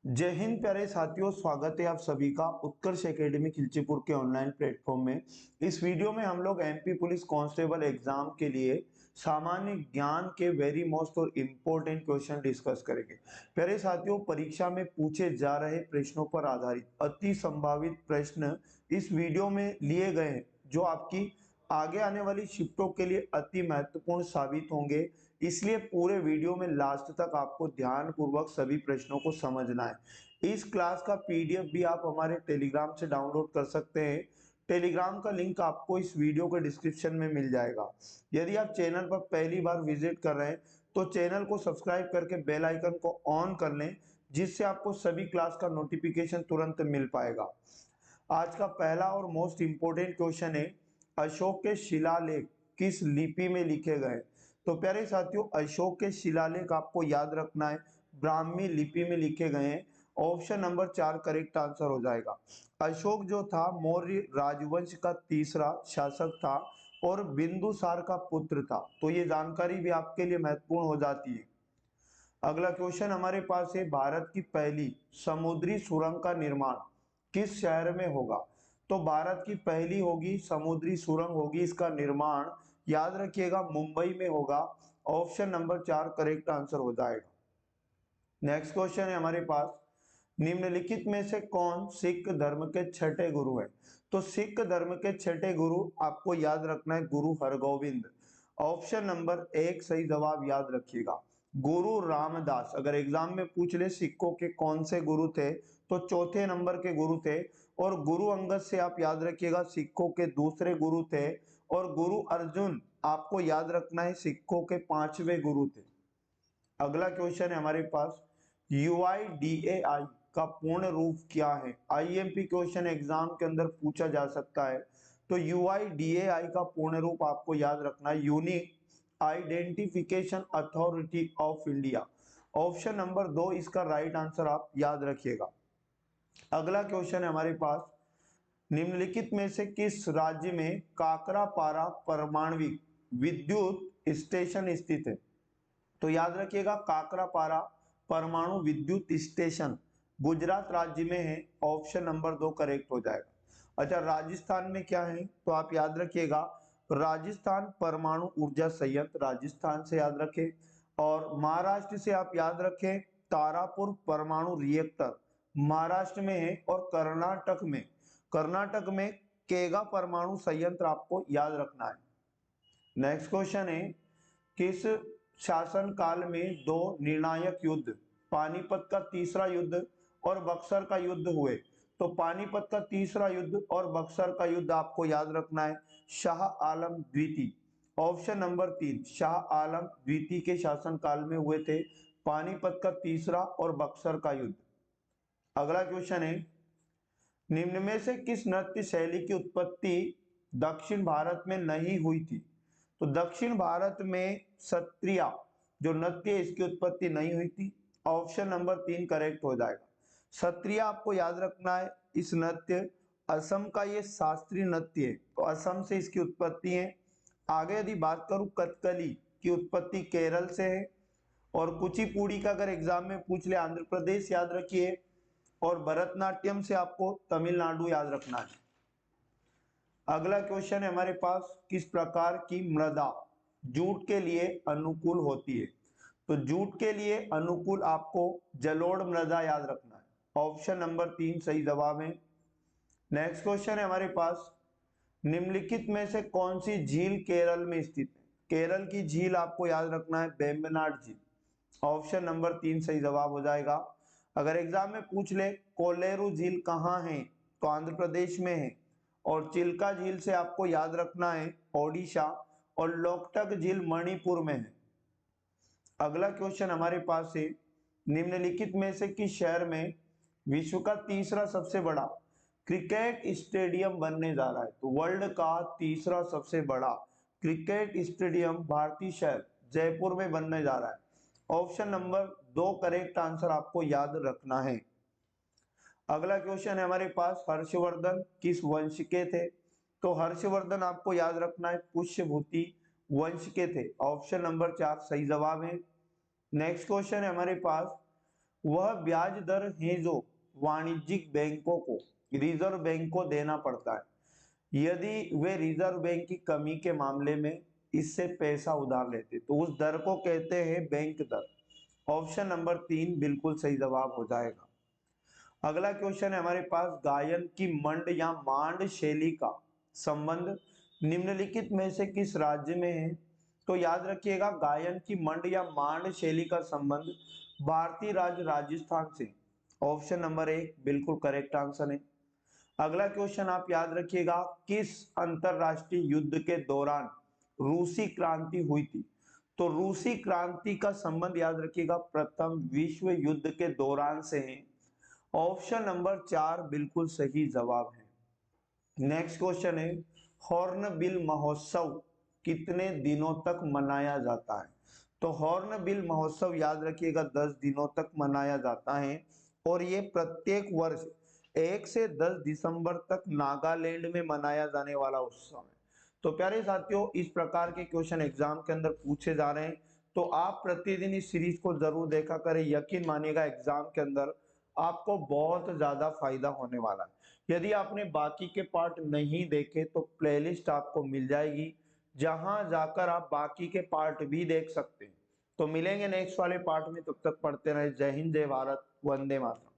जय हिंद प्यारे साथियों, स्वागत है आप सभी का उत्कर्ष एकेडमी खिलचीपुर के ऑनलाइन प्लेटफॉर्म में। इस वीडियो में हम लोग एमपी पुलिस कांस्टेबल एग्जाम के लिए सामान्य ज्ञान के वेरी मोस्ट और इम्पोर्टेंट क्वेश्चन डिस्कस करेंगे। प्यारे साथियों, परीक्षा में पूछे जा रहे प्रश्नों पर आधारित अति संभावित प्रश्न इस वीडियो में लिए गए हैं, जो आपकी आगे आने वाली शिफ्टों के लिए अति महत्वपूर्ण साबित होंगे। इसलिए पूरे वीडियो में लास्ट तक आपको ध्यान पूर्वक सभी प्रश्नों को समझना है। इस क्लास का पीडीएफ भी आप हमारे टेलीग्राम से डाउनलोड कर सकते हैं। टेलीग्राम का लिंक आपको इस वीडियो के डिस्क्रिप्शन में मिल जाएगा। यदि आप चैनल पर पहली बार विजिट कर रहे हैं तो चैनल को सब्सक्राइब करके बेल आइकन को ऑन कर लें, जिससे आपको सभी क्लास का नोटिफिकेशन तुरंत मिल पाएगा। आज का पहला और मोस्ट इंपोर्टेंट क्वेश्चन है, अशोक के शिलालेख किस लिपि में लिखे गए। तो प्यारे साथियों, अशोक के शिलालेख आपको याद रखना है ब्राह्मी लिपि में लिखे गए हैं। ऑप्शन नंबर 4 करेक्ट आंसर हो जाएगा। अशोक जो था मौर्य राजवंश का तीसरा शासक था और बिंदुसार का पुत्र था। तो ये जानकारी भी आपके लिए महत्वपूर्ण हो जाती है। अगला क्वेश्चन हमारे पास है, भारत की पहली समुद्री सुरंग का निर्माण किस शहर में होगा। तो भारत की पहली होगी समुद्री सुरंग होगी, इसका निर्माण याद रखिएगा मुंबई में होगा। ऑप्शन नंबर 4 करेक्ट आंसर हो जाएगा। नेक्स्ट क्वेश्चन है हमारे पास, निम्नलिखित में से कौन सिख धर्म के छठे गुरु है। तो सिख धर्म के छठे गुरु आपको याद रखना है गुरु हरगोविंद। ऑप्शन नंबर 1 सही जवाब याद रखिएगा। गुरु रामदास, अगर एग्जाम में पूछ ले सिखों के कौन से गुरु थे तो चौथे नंबर के गुरु थे। और गुरु अंगद से आप याद रखिएगा सिखों के दूसरे गुरु थे। और गुरु अर्जुन आपको याद रखना है सिखों के पांचवें गुरु थे। अगला क्वेश्चन है हमारे पास, यूआईडीएआई का पूर्ण रूप क्या है। आईएमपी क्वेश्चन एग्जाम के अंदर पूछा जा सकता है। तो यूआईडीएआई का पूर्ण रूप आपको याद रखना है unique identification authority of India. Option number 2 इसका राइट आंसर आप याद रखिएगा। अगला क्वेश्चन है हमारे पास, निम्नलिखित में से किस राज्य में काकरापारा परमाणविक विद्युत स्टेशन स्थित है। तो याद रखिएगा काकरापारा परमाणु विद्युत स्टेशन गुजरात राज्य में है। ऑप्शन नंबर 2 करेक्ट हो जाएगा। अच्छा, राजस्थान में क्या है तो आप याद रखिएगा राजस्थान परमाणु ऊर्जा संयंत्र राजस्थान से याद रखें। और महाराष्ट्र से आप याद रखें तारापुर परमाणु रिएक्टर महाराष्ट्र में है। और कर्नाटक में केगा परमाणु संयंत्र आपको याद रखना है। नेक्स्ट क्वेश्चन है, किस शासन काल में दो निर्णायक युद्ध पानीपत का तीसरा युद्ध और बक्सर का युद्ध हुए। तो पानीपत का तीसरा युद्ध और बक्सर का युद्ध आपको याद रखना है शाह आलम द्वितीय। ऑप्शन नंबर 3 शाह आलम द्वितीय के शासन काल में हुए थे पानीपत का तीसरा और बक्सर का युद्ध। अगला क्वेश्चन है, निम्न में से किस नृत्य शैली की उत्पत्ति दक्षिण भारत में नहीं हुई थी। तो दक्षिण भारत में सत्रिया जो नृत्य है इसकी उत्पत्ति नहीं हुई थी। ऑप्शन नंबर 3 करेक्ट हो जाएगा। सत्रिया आपको याद रखना है इस नृत्य असम का ये शास्त्रीय नृत्य है, तो असम से इसकी उत्पत्ति है। आगे यदि बात करूं कथकली की उत्पत्ति केरल से है। और कुचिपुड़ी का अगर एग्जाम में पूछ ले आंध्र प्रदेश याद रखिए। और भरतनाट्यम से आपको तमिलनाडु याद रखना है। अगला क्वेश्चन है हमारे पास, किस प्रकार की मृदा जूट के लिए अनुकूल होती है। तो जूट के लिए अनुकूल आपको जलोढ़ मृदा याद रखना है। ऑप्शन नंबर 3 सही जवाब है। नेक्स्ट क्वेश्चन है हमारे पास, निम्नलिखित में से कौन सी झील केरल में स्थित है। केरल की झील आपको याद रखना है वेम्बनाड झील। ऑप्शन नंबर 3 सही जवाब हो जाएगा। अगर एग्जाम में पूछ ले कोलेरू झील कहाँ है तो आंध्र प्रदेश में है। और चिल्का झील से आपको याद रखना है ओडिशा। और लोकटक झील मणिपुर में है। अगला क्वेश्चन हमारे पास है, निम्नलिखित में से किस शहर में विश्व का तीसरा सबसे बड़ा क्रिकेट स्टेडियम बनने जा रहा है। तो वर्ल्ड का तीसरा सबसे बड़ा क्रिकेट स्टेडियम भारतीय शहर जयपुर में बनने जा रहा है। ऑप्शन नंबर 2 करेक्ट आंसर आपको याद रखना है। अगला क्वेश्चन है हमारे पास, हर्षवर्धन किस वंश के थे। तो हर्षवर्धन आपको याद रखना है पुष्यभूति वंश के थे। ऑप्शन नंबर 4 सही जवाब है। नेक्स्ट क्वेश्चन है हमारे पास, वह ब्याज दर है जो वाणिज्यिक बैंकों को रिजर्व बैंक को देना पड़ता है यदि वे रिजर्व बैंक की कमी के मामले में इससे पैसा उधार लेते, तो उस दर को कहते हैं बैंक दर। ऑप्शन नंबर 3 बिल्कुल सही जवाब हो जाएगा। अगला क्वेश्चन है हमारे पास, गायन की मंड या मांड शैली का संबंध निम्नलिखित में से किस राज्य में है? तो याद रखिएगा, गायन की मंड या मांड शैली का संबंध भारतीय राज्य राजस्थान से। ऑप्शन नंबर 1 बिल्कुल करेक्ट आंसर है। अगला क्वेश्चन आप याद रखिएगा, किस अंतरराष्ट्रीय युद्ध के दौरान रूसी क्रांति हुई थी? तो रूसी क्रांति का संबंध याद रखिएगा प्रथम विश्व युद्ध के दौरान से है। ऑप्शन नंबर 4 बिल्कुल सही जवाब है। नेक्स्ट क्वेश्चन है, हॉर्नबिल महोत्सव कितने दिनों तक मनाया जाता है? तो हॉर्नबिल महोत्सव याद रखिएगा 10 दिनों तक मनाया जाता है और ये प्रत्येक वर्ष 1 से 10 दिसंबर तक नागालैंड में मनाया जाने वाला उत्सव है। तो प्यारे साथियों, इस प्रकार के क्वेश्चन एग्जाम के अंदर पूछे जा रहे हैं, तो आप प्रतिदिन इस सीरीज को जरूर देखा करें। यकीन मानिएगा एग्जाम के अंदर आपको बहुत ज्यादा फायदा होने वाला है। यदि आपने बाकी के पार्ट नहीं देखे तो प्लेलिस्ट आपको मिल जाएगी, जहां जाकर आप बाकी के पार्ट भी देख सकते हैं। तो मिलेंगे नेक्स्ट वाले पार्ट में, तब तक पढ़ते रहे। जय हिंद, जय भारत, वंदे मातरम।